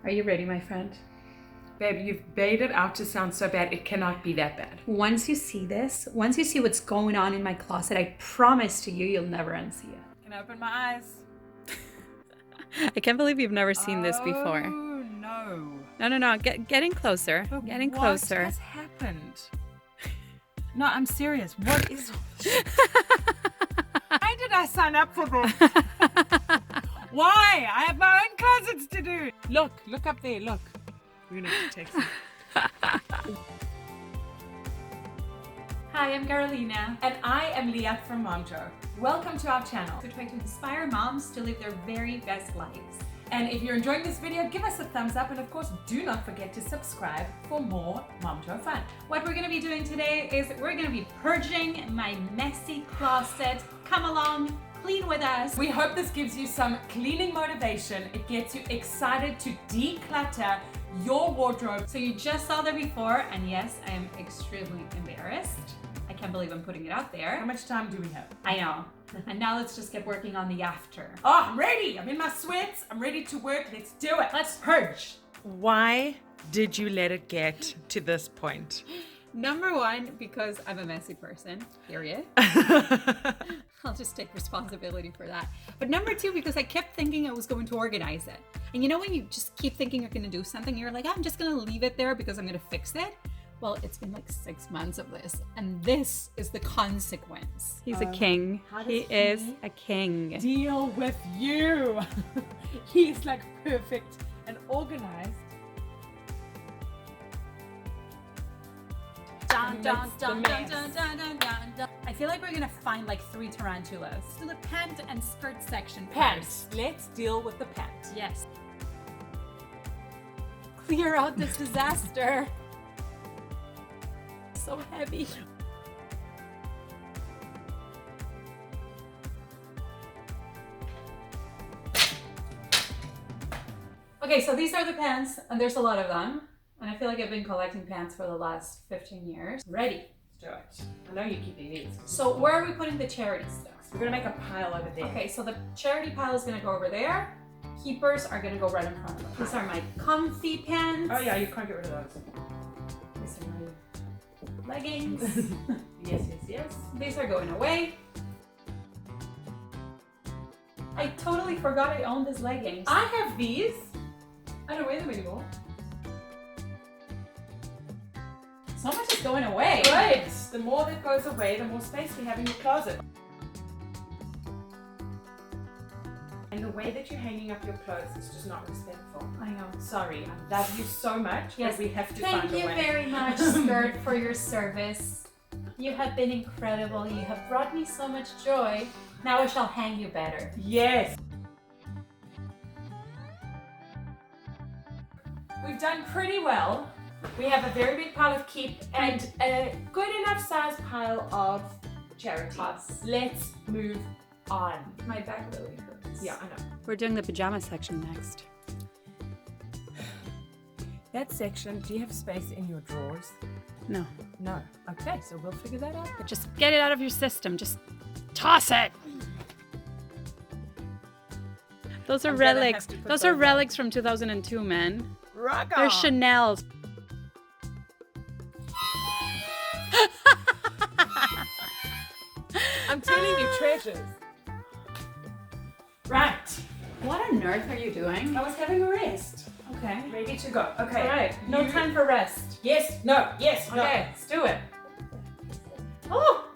Are you ready, my friend? Babe, you've made it out to sound so bad. It cannot be that bad. Once you see this, once you see what's going on in my closet, I promise to you, you'll never unsee it. Can I open my eyes? I can't believe you've never seen this before. Oh, no. No. Getting closer. But Getting what closer. has happened? No, I'm serious. What is... Why did I sign up for this? Why? I have my own closets to do. Look up there, look. We're gonna have to take some. Hi, I'm Carolina. And I am Liat from Momjo. Welcome to our channel. We're trying to inspire moms to live their very best lives. And if you're enjoying this video, give us a thumbs up, and of course, do not forget to subscribe for more Momjo fun. What we're gonna be doing today is we're gonna be purging my messy closet. Come along, clean with us. We hope this gives you some cleaning motivation. It gets you excited to declutter your wardrobe. So you just saw that before, and yes, I am extremely embarrassed. I can't believe I'm putting it out there. How much time do we have? I know. And now let's just get working on the after. Oh, I'm ready. I'm in my sweats. I'm ready to work. Let's do it. Let's purge. Why did you let it get to this point? Number one, because I'm a messy person, period. I'll just take responsibility for that. But number two, because I kept thinking I was going to organize it. And you know when you just keep thinking you're going to do something, you're like, I'm just going to leave it there because I'm going to fix it. Well, it's been like 6 months of this, and this is the consequence. He's a king. He is a king. Deal with you. He's like perfect and organized. Dun, dun, dun, dun, dun, dun, dun, dun, dun. I feel like we're gonna find like 3 tarantulas. To the pant and skirt section. Pants. Let's deal with the pants. Yes. Clear out this disaster. So heavy. Okay, so these are the pants, and there's a lot of them. And I feel like I've been collecting pants for the last 15 years. Ready. Let's do it. I know you're keeping these. So where are we putting the charity stuff? We're gonna make a pile over there. Okay, so the charity pile is gonna go over there. Keepers are gonna go right in front of them. These are my comfy pants. Oh yeah, you can't get rid of those. These are my leggings. Yes. These are going away. I totally forgot I owned these leggings. I have these. I don't wear them anymore. So much is going away. Right. The more that goes away, the more space we have in your closet. And the way that you're hanging up your clothes is just not respectful. I know. Sorry, I love you so much, Yes. but we have to find a way. Thank you very much, Skirt, for your service. You have been incredible. You have brought me so much joy. Now I shall hang you better. Yes. We've done pretty well. We have a very big pile of keep and a good enough size pile of charity. Let's move on. My back really hurts. Yeah, I know. We're doing the pajama section next. That section, do you have space in your drawers? No. No. Okay, so we'll figure that out. But just get it out of your system. Just toss it. Those are relics. Those are relics from 2002, man. Rock They're on. Chanel's. I'm telling you, treasures. Right. What on earth are you doing? I was having a rest. Okay. Ready to go. Okay. All right. No time for rest. Yes. No. Yes. No. Okay, let's do it. Oh,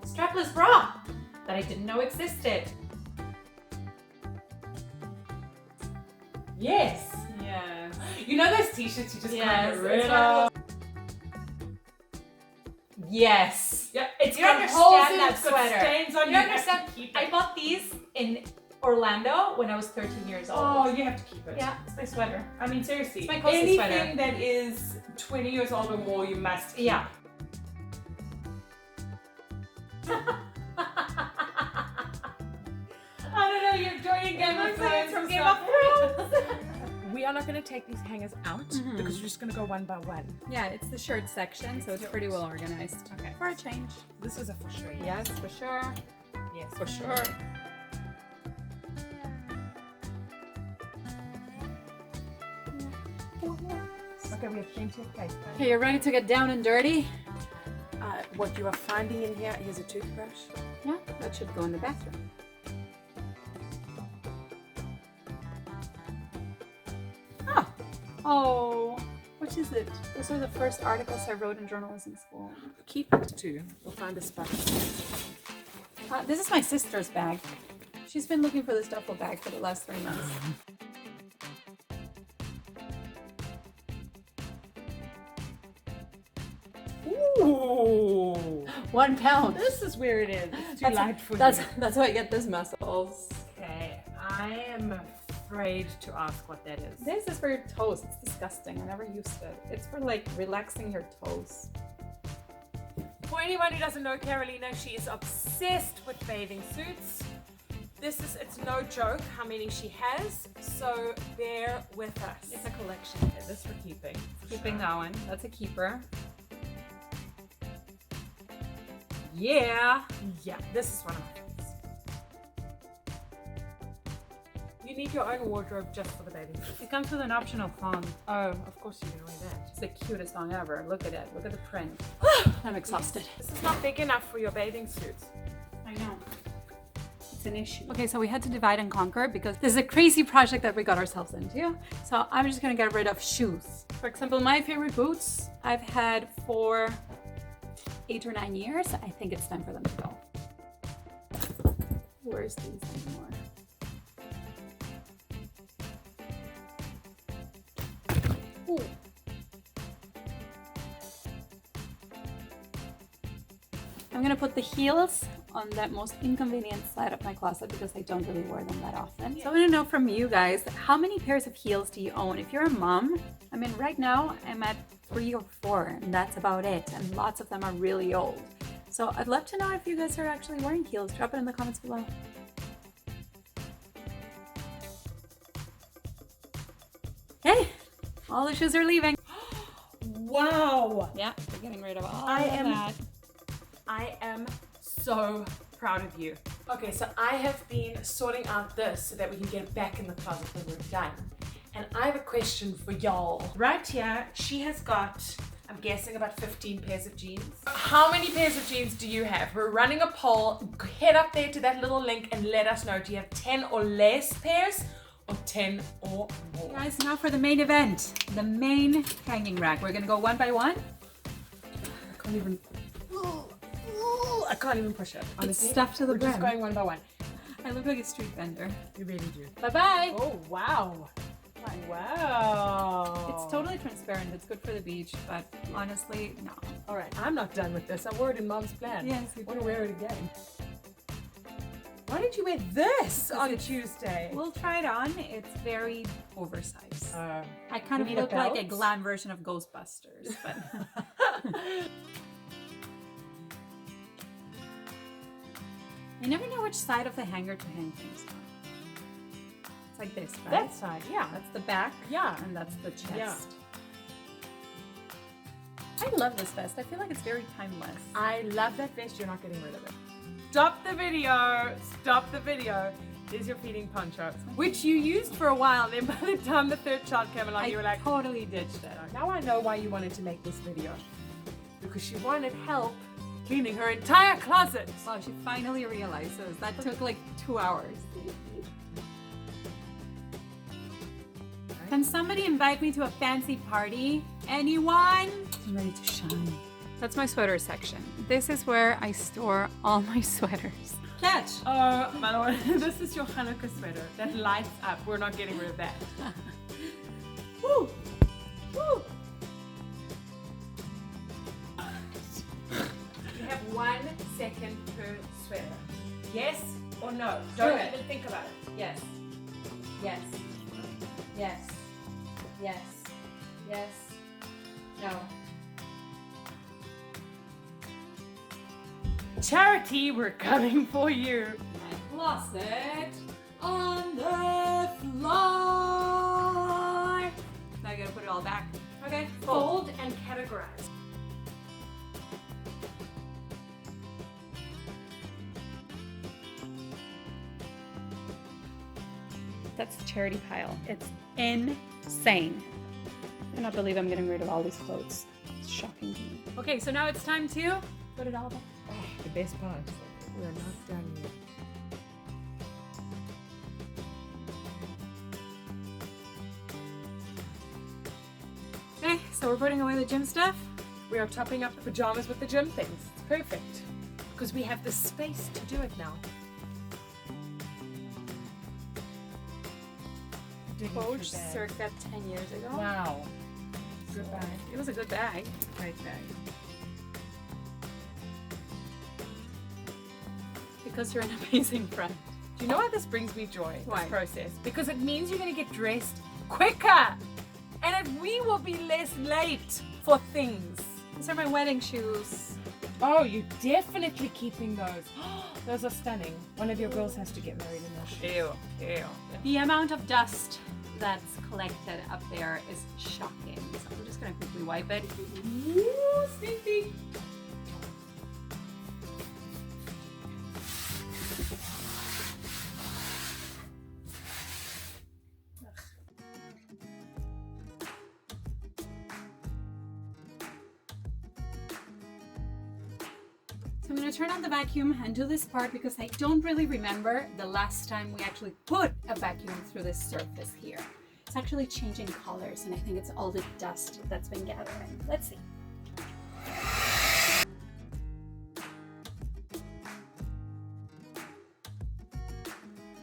strapless bra that I didn't know existed. Yes. Yes. You know those t-shirts you just Yes, can't get rid it's of? Yes. Yeah, it's You got understand holes in it, that it's got sweater. stains on You you. have to understand? keep I it. bought these in Orlando when I was 13 years old. Oh, you have to keep it. Yeah, it's my sweater. I mean, seriously. It's my cozy Anything sweater. that is 20 years old or more, you must keep. Yeah. I don't know, you're joining Game of Thrones from and Game of stuff. Thrones. We are not going to take these hangers out because we're just going to go one by one. Yeah, it's the shirt section, so it's pretty well organized. Okay. For a change. This is a for sure. Yes, for sure. Yes, For sure. Okay, we have plenty of paper. Okay, you're ready to get down and dirty? What you are finding in here, here's a toothbrush. Yeah, that should go in the bathroom. Oh, which is it? Those are the first articles I wrote in journalism school. Keep it too. We'll find a spot. This is my sister's bag. She's been looking for this duffel bag for the last 3 months. Ooh! 1 pound. This is where it is. It's too light for you. That's why I get this muscles. Okay, I am afraid to ask what that is. This is for your toes. It's disgusting. I never used it. It's for like relaxing your toes. For anyone who doesn't know Carolina, she is obsessed with bathing suits. It's no joke how many she has, so bear with us. It's a collection. Okay, this we're keeping. Keeping that one. That's a keeper. Yeah, this is one of my favorites. You need your own wardrobe just for the bathing suit. It comes with an optional thong. Oh, of course you're gonna wear that. It's the cutest thong ever. Look at it. Look at the print. I'm exhausted. This is not big enough for your bathing suits. I know. It's an issue. Okay, so we had to divide and conquer because this is a crazy project that we got ourselves into. So I'm just gonna get rid of shoes. For example, my favorite boots I've had for 8 or 9 years. I think it's time for them to go. Where's these anymore? Ooh. I'm gonna put the heels on that most inconvenient side of my closet because I don't really wear them that often. So I want to know from you guys, how many pairs of heels do you own? If you're a mom, I mean, right now I'm at 3 or 4 and that's about it. And lots of them are really old. So I'd love to know if you guys are actually wearing heels. Drop it in the comments below. Okay, all the shoes are leaving. Wow! Yeah, we're getting rid of all I of that. am so proud of you. Okay, so I have been sorting out this so that we can get it back in the closet when we're done. And I have a question for y'all. Right here, she has got, I'm guessing, about 15 pairs of jeans. How many pairs of jeans do you have? We're running a poll. Head up there to that little link and let us know. Do you have 10 or less pairs or 10 or more? Guys, now for the main event, the main hanging rack. We're gonna go one by one. I can't even push it. Honestly, It's stuffed to the we're brim. just going one by one. I look like a street vendor. You really do. Bye-bye. Oh, wow. Wow. It's totally transparent. It's good for the beach, but honestly, no. All right, I'm not done with this. I wore it in Mom's plan. Yes, you I want did. to wear it again. Why did you wear this on it's- Tuesday? We'll try it on. It's very oversized. I kind you of need a look like a belt? glam version of Ghostbusters, but you never know which side of the hanger to hang things on. It's like this, right? That side, yeah. That's the back, Yeah. and that's the chest. Yeah. I love this vest. I feel like it's very timeless. I love that vest. You're not getting rid of it. Stop the video. Stop the video. There's your feeding poncho, which you used for a while. Then by the time the third child came along, you were like, totally ditched it. now I know why you wanted to make this video. Because she wanted help cleaning her entire closet. Wow, she finally realizes. That took like 2 hours. Can somebody invite me to a fancy party? Anyone? I'm ready to shine. That's my sweater section. This is where I store all my sweaters. Catch! Oh, my lord, this is your Hanukkah sweater that lights up. We're not getting rid of that. Woo! Woo! You have 1 second per sweater. Yes or no? Don't it. even think about it. Yes. Yes. Yes. Yes. Yes. No. Charity, we're coming for you. My closet on the floor. Now I gotta put it all back. Okay. Fold and categorize. That's the charity pile. It's insane. I cannot believe I'm getting rid of all these clothes. It's shocking to me. Okay, so now it's time to put it all back. Oh, the best part. We're not done yet. Okay, so we're putting away the gym stuff. We are topping up the pajamas with the gym things. It's perfect. Because we have the space to do it now. Purge circa 10 years ago. Wow. Good bag. It was a good bag. Great bag. Because you're an amazing friend. Do you know why this brings me joy? Why? This process. Because it means you're going to get dressed quicker. And we will be less late for things. These are my wedding shoes. Oh, you're definitely keeping those. Those are stunning. One of your girls has to get married in those shoes. Ew. The amount of dust that's collected up there is shocking. So I'm just gonna quickly wipe it. Ooh, sneaky. So I'm gonna turn on the vacuum and do this part because I don't really remember the last time we actually put a vacuum through this surface here. It's actually changing colors and I think it's all the dust that's been gathering. Let's see.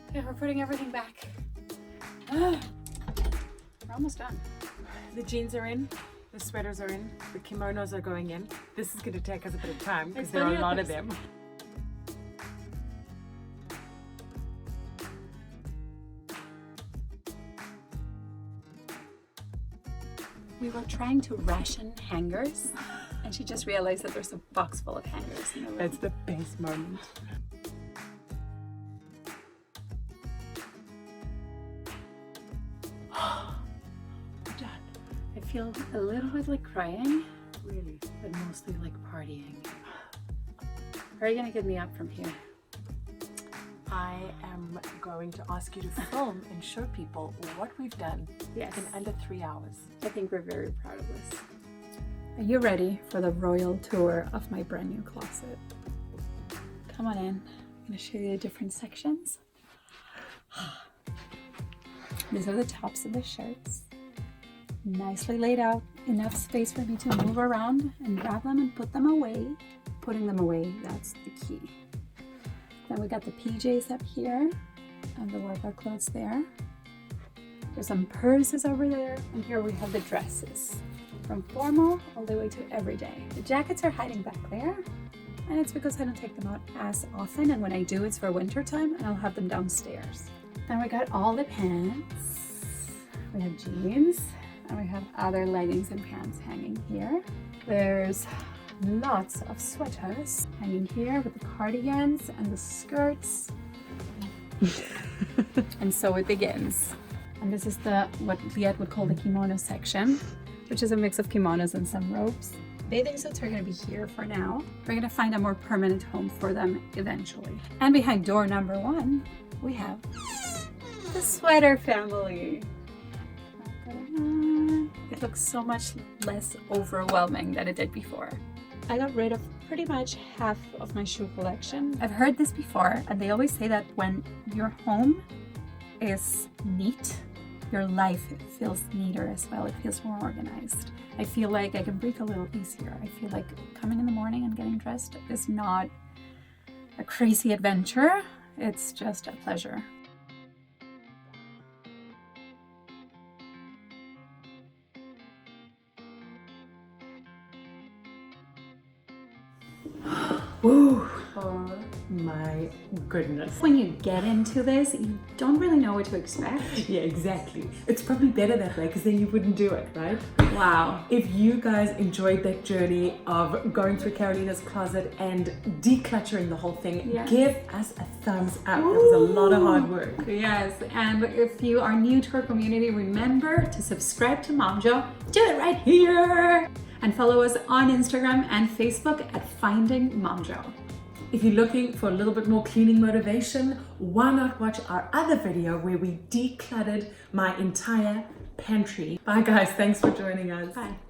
Okay, we're putting everything back. We're almost done. The jeans are in. The sweaters are in. The kimonos are going in. This is going to take us a bit of time because there are a lot of them. We were trying to ration hangers and she just realized that there's a box full of hangers in the room. That's the best moment. I feel a little bit like crying, Really? but mostly like partying. How are you gonna get me up from here? I am going to ask you to film and show people what we've done Yes. in under 3 hours. I think we're very proud of this. Are you ready for the royal tour of my brand new closet? Come on in. I'm gonna show you the different sections. These are the tops of the shirts. Nicely laid out, enough space for me to move around and grab them and put them away. Putting them away, that's the key. Then we got the PJs up here and the workout clothes there. There's some purses over there, and here we have the dresses. From formal all the way to everyday. The jackets are hiding back there, and it's because I don't take them out as often, and when I do, it's for winter time, and I'll have them downstairs. Then we got all the pants. We have jeans, and we have other leggings and pants hanging here. There's lots of sweaters hanging here with the cardigans and the skirts. And so it begins. And this is what Liat would call the kimono section, which is a mix of kimonos and some robes. Bathing suits are going to be here for now. We're going to find a more permanent home for them eventually. And behind door number 1, we have the sweater family. It looks so much less overwhelming than it did before. I got rid of pretty much half of my shoe collection. I've heard this before, and they always say that when your home is neat, your life feels neater as well. It feels more organized. I feel like I can breathe a little easier. I feel like coming in the morning and getting dressed is not a crazy adventure. It's just a pleasure. Woo! Oh my goodness. When you get into this, you don't really know what to expect. Yeah, exactly. It's probably better that way because then you wouldn't do it, right? Wow. If you guys enjoyed that journey of going through Carolina's closet and decluttering the whole thing, Yes. give us a thumbs up. It was a lot of hard work. Yes, and if you are new to our community, remember to subscribe to Momjo. Do it right here! And follow us on Instagram and Facebook at Finding Momjo. If you're looking for a little bit more cleaning motivation, why not watch our other video where we decluttered my entire pantry. Bye guys, thanks for joining us. Bye.